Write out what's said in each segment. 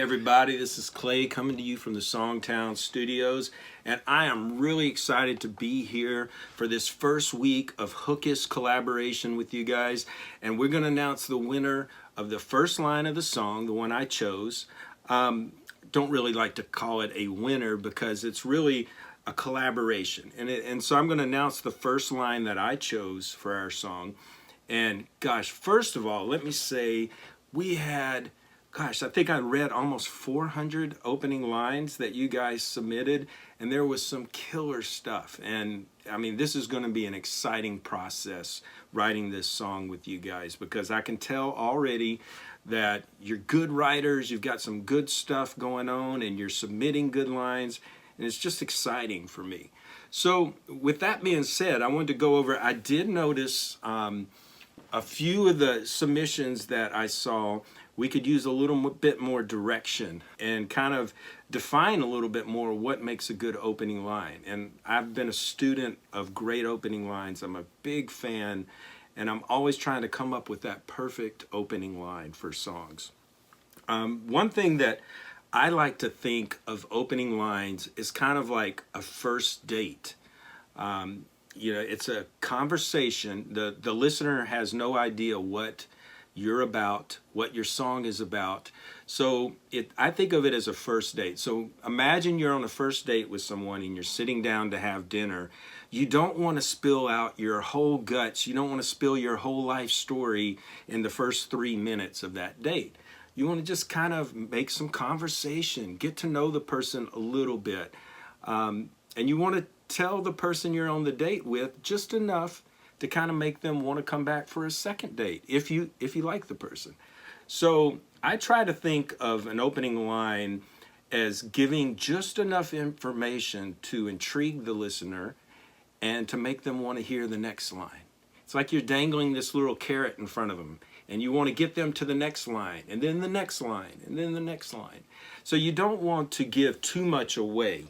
everybody, this is Clay coming to you from the Songtown Studios, and I am really excited to be here for this first week of Hookus collaboration with you guys, and we're going to announce the winner of the first line of the song, the one I chose. Don't really like to call it a winner because it's really a collaboration, and so I'm going to announce the first line that I chose for our song. And gosh, first of all, let me say we had, I think I read almost 400 opening lines that you guys submitted, and there was some killer stuff. And I mean, this is going to be an exciting process writing this song with you guys, because I can tell already that you're good writers, you've got some good stuff going on, and you're submitting good lines, and it's just exciting for me. So with that being said, I wanted to go over, I did notice a few of the submissions that I saw, we could use a little bit more direction and kind of define a little bit more what makes a good opening line. And I've been a student of great opening lines. I'm a big fan, and I'm always trying to come up with that perfect opening line for songs. One thing that I like to think of opening lines is kind of like a first date. You know, it's a conversation. The listener has no idea what you're about, what your song is about. So I think of it as a first date. So imagine you're on a first date with someone and you're sitting down to have dinner. You don't want to spill out your whole guts. You don't want to spill your whole life story in the first 3 minutes of that date. You want to just kind of make some conversation, get to know the person a little bit. And you want to tell the person you're on the date with just enough to kind of make them want to come back for a second date if you like the person. So I try to think of an opening line as giving just enough information to intrigue the listener and to make them want to hear the next line. It's like you're dangling this little carrot in front of them, and you want to get them to the next line, and then the next line, and then the next line. So you don't want to give too much away.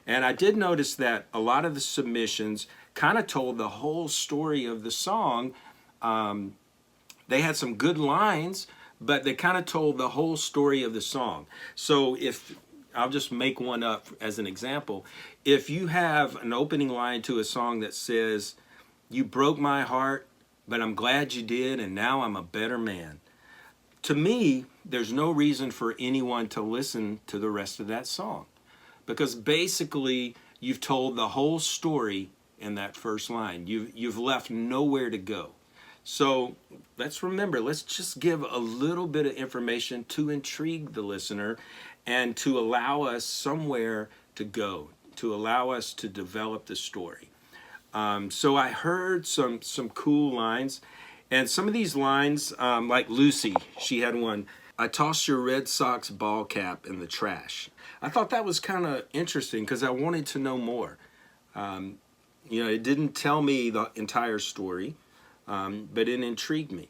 And I did notice that a lot of the submissions kind of told the whole story of the song. They had some good lines, but they kind of told the whole story of the song. So if I'll just make one up as an example. If you have an opening line to a song that says, "You broke my heart, but I'm glad you did, and now I'm a better man." To me, there's no reason for anyone to listen to the rest of that song, because basically you've told the whole story in that first line. You've left nowhere to go. So let's remember, let's just give a little bit of information to intrigue the listener and to allow us somewhere to go, to allow us to develop the story. So I heard some cool lines, and some of these lines, like Lucy, she had one, "I tossed your Red Sox ball cap in the trash." I thought that was kind of interesting because I wanted to know more. You know, it didn't tell me the entire story, but it intrigued me.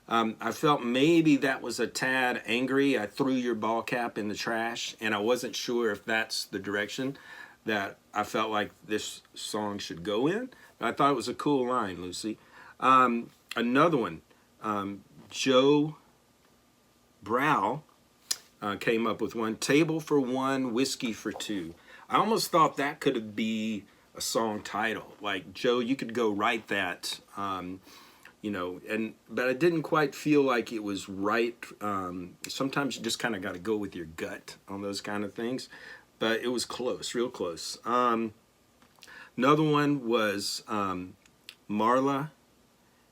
I felt maybe that was a tad angry. I threw your ball cap in the trash, and I wasn't sure if that's the direction that I felt like this song should go in. But I thought it was a cool line, Lucy. Another one, Joe Brow came up with one, "Table for one, whiskey for two." I almost thought that could be a song title. Like, Joe, you could go write that, you know, but I didn't quite feel like it was right. Sometimes you just kind of got to go with your gut on those kind of things, but it was close, real close. Another one was Marla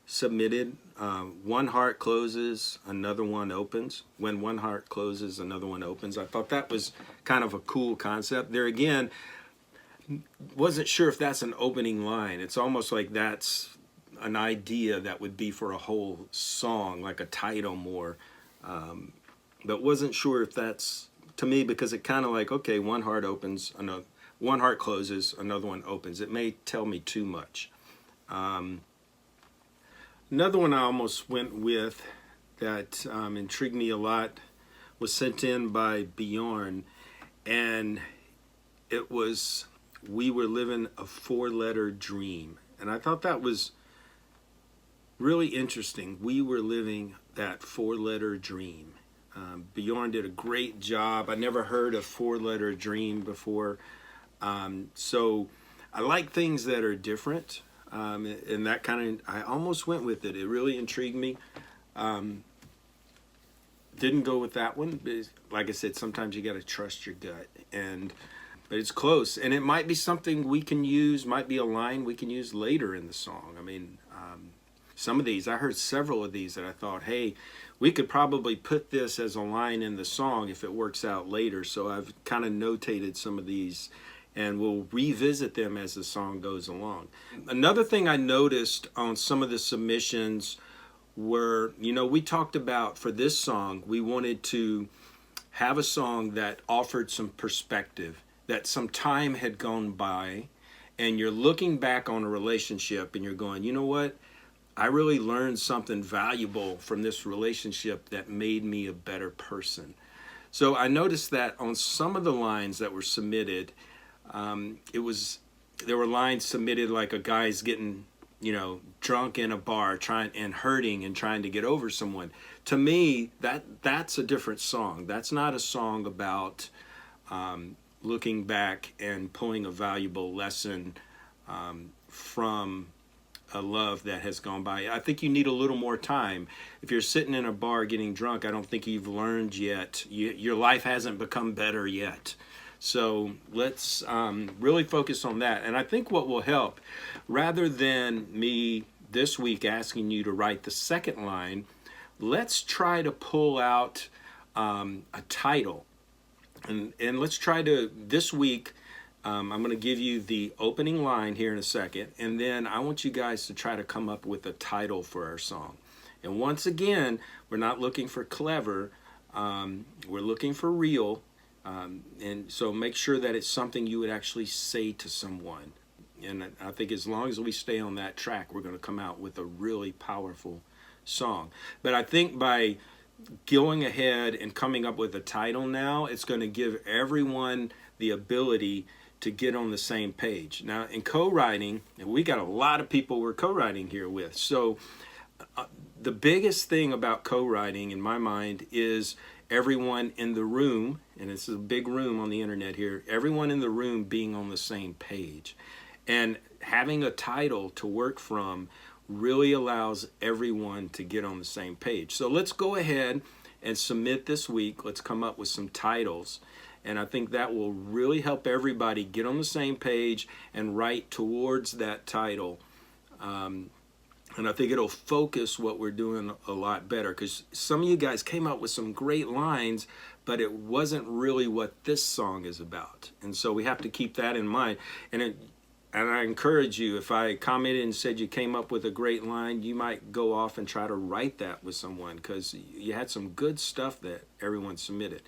submitted, "One heart closes, another one opens. When one heart closes, another one opens." I thought that was kind of a cool concept. There again, wasn't sure if that's an opening line. It's almost like that's an idea that would be for a whole song, like a title more. But wasn't sure if that's, to me, because it kind of like, okay, one heart opens, one heart closes, another one opens. It may tell me too much. Another one I almost went with that intrigued me a lot was sent in by Bjorn, and it was, "We were living a four-letter dream." And I thought that was really interesting. We were living that four-letter dream. Bjorn did a great job. I never heard a four-letter dream before. So I like things that are different. And that kind of, I almost went with it. It really intrigued me. Didn't go with that one. Like I said, sometimes you got to trust your gut. But it's close. And it might be something we can use, might be a line we can use later in the song. I mean, some of these, I heard several of these that I thought, hey, we could probably put this as a line in the song if it works out later. So I've kind of notated some of these, and we'll revisit them as the song goes along. Another thing I noticed on some of the submissions were, we talked about for this song, we wanted to have a song that offered some perspective, that some time had gone by, and you're looking back on a relationship and you're going, you know what? I really learned something valuable from this relationship that made me a better person. So I noticed that on some of the lines that were submitted, there were lines submitted like a guy's getting, drunk in a bar, hurting and trying to get over someone. To me, that's a different song. That's not a song about looking back and pulling a valuable lesson from a love that has gone by. I think you need a little more time. If you're sitting in a bar getting drunk, I don't think you've learned yet. Your life hasn't become better yet. So let's really focus on that. And I think what will help, rather than me this week asking you to write the second line, let's try to pull out a title. And let's try to, this week, I'm going to give you the opening line here in a second, and then I want you guys to try to come up with a title for our song. And once again, we're not looking for clever, we're looking for real, and so make sure that it's something you would actually say to someone. And I think as long as we stay on that track, we're going to come out with a really powerful song. But I think by going ahead and coming up with a title now, it's going to give everyone the ability to get on the same page. Now, in co-writing, and we got a lot of people we're co-writing here with. So the biggest thing about co-writing in my mind is everyone in the room, and it's a big room on the internet here, everyone in the room being on the same page. And having a title to work from really allows everyone to get on the same page. So let's go ahead and submit this week. Let's come up with some titles. And I think that will really help everybody get on the same page and write towards that title. And I think it'll focus what we're doing a lot better, because some of you guys came up with some great lines, but it wasn't really what this song is about. And so we have to keep that in mind. And I encourage you, if I commented and said you came up with a great line, you might go off and try to write that with someone, because you had some good stuff that everyone submitted.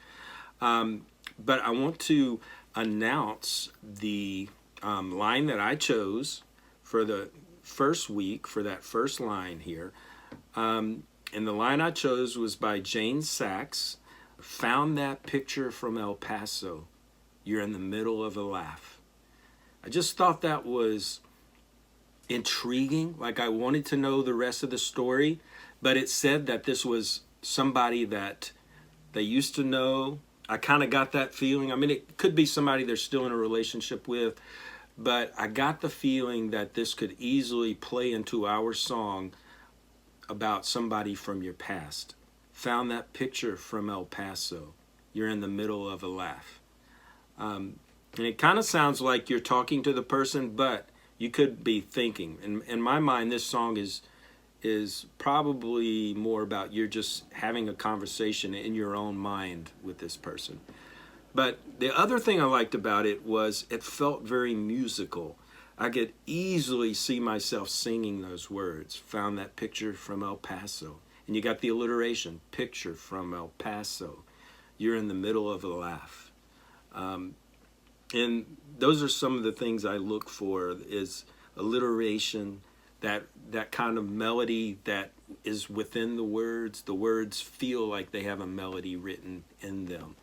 But I want to announce the line that I chose for the first week, for that first line here. And the line I chose was by Jane Sachs. Found that picture from El Paso. You're in the middle of a laugh. I just thought that was intriguing. Like, I wanted to know the rest of the story, but it said that this was somebody that they used to know. I kind of got that feeling. I mean, it could be somebody they're still in a relationship with, but I got the feeling that this could easily play into our song about somebody from your past. Found that picture from El Paso. You're in the middle of a laugh. And it kind of sounds like you're talking to the person, but you could be thinking. In my mind, this song is probably more about you're just having a conversation in your own mind with this person. But the other thing I liked about it was it felt very musical. I could easily see myself singing those words. Found that picture from El Paso. And you got the alliteration, picture from El Paso. You're in the middle of a laugh. And those are some of the things I look for, is alliteration, that kind of melody that is within the words. The words feel like they have a melody written in them.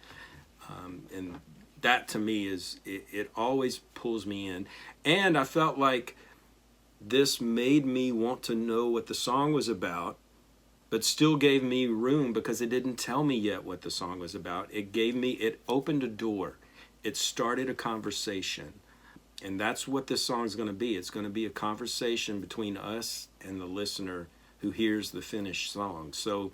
And that to me it always pulls me in. And I felt like this made me want to know what the song was about. but still gave me room because it didn't tell me yet what the song was about. It opened a door. It started a conversation. And that's what this song is going to be. It's going to be a conversation between us and the listener who hears the finished song. So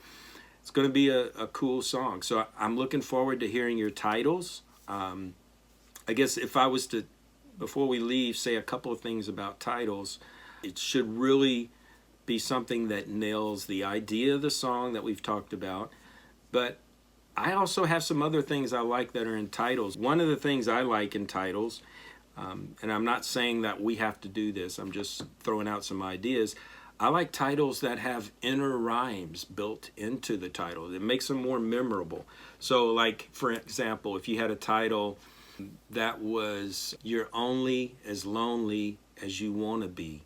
it's going to be a cool song. So I'm looking forward to hearing your titles. I guess if I was to, before we leave, say a couple of things about titles, it should really be something that nails the idea of the song that we've talked about. But I also have some other things I like that are in titles. One of the things I like in titles, and I'm not saying that we have to do this, I'm just throwing out some ideas. I like titles that have inner rhymes built into the title. It makes them more memorable. So like, for example, if you had a title that was "You're only as lonely as you want to be,"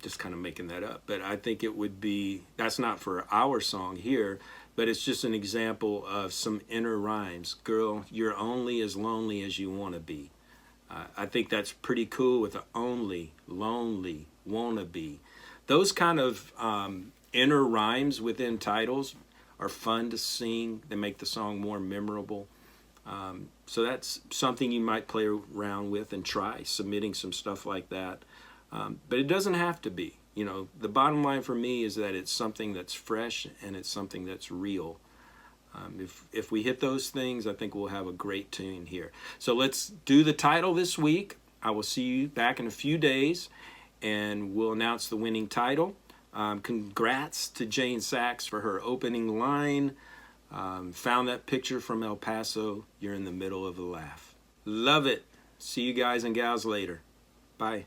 just kind of making that up, but I think it would be, that's not for our song here, but it's just an example of some inner rhymes. Girl, you're only as lonely as you want to be. I think that's pretty cool with the only, lonely, wanna be. Those kind of inner rhymes within titles are fun to sing. They make the song more memorable. So that's something you might play around with and try submitting some stuff like that. But it doesn't have to be. You know, the bottom line for me is that it's something that's fresh and it's something that's real. If we hit those things, I think we'll have a great tune here. So let's do the title this week. I will see you back in a few days, and we'll announce the winning title. Congrats to Jane Sachs for her opening line. Found that picture from El Paso. You're in the middle of a laugh. Love it. See you guys and gals later. Bye.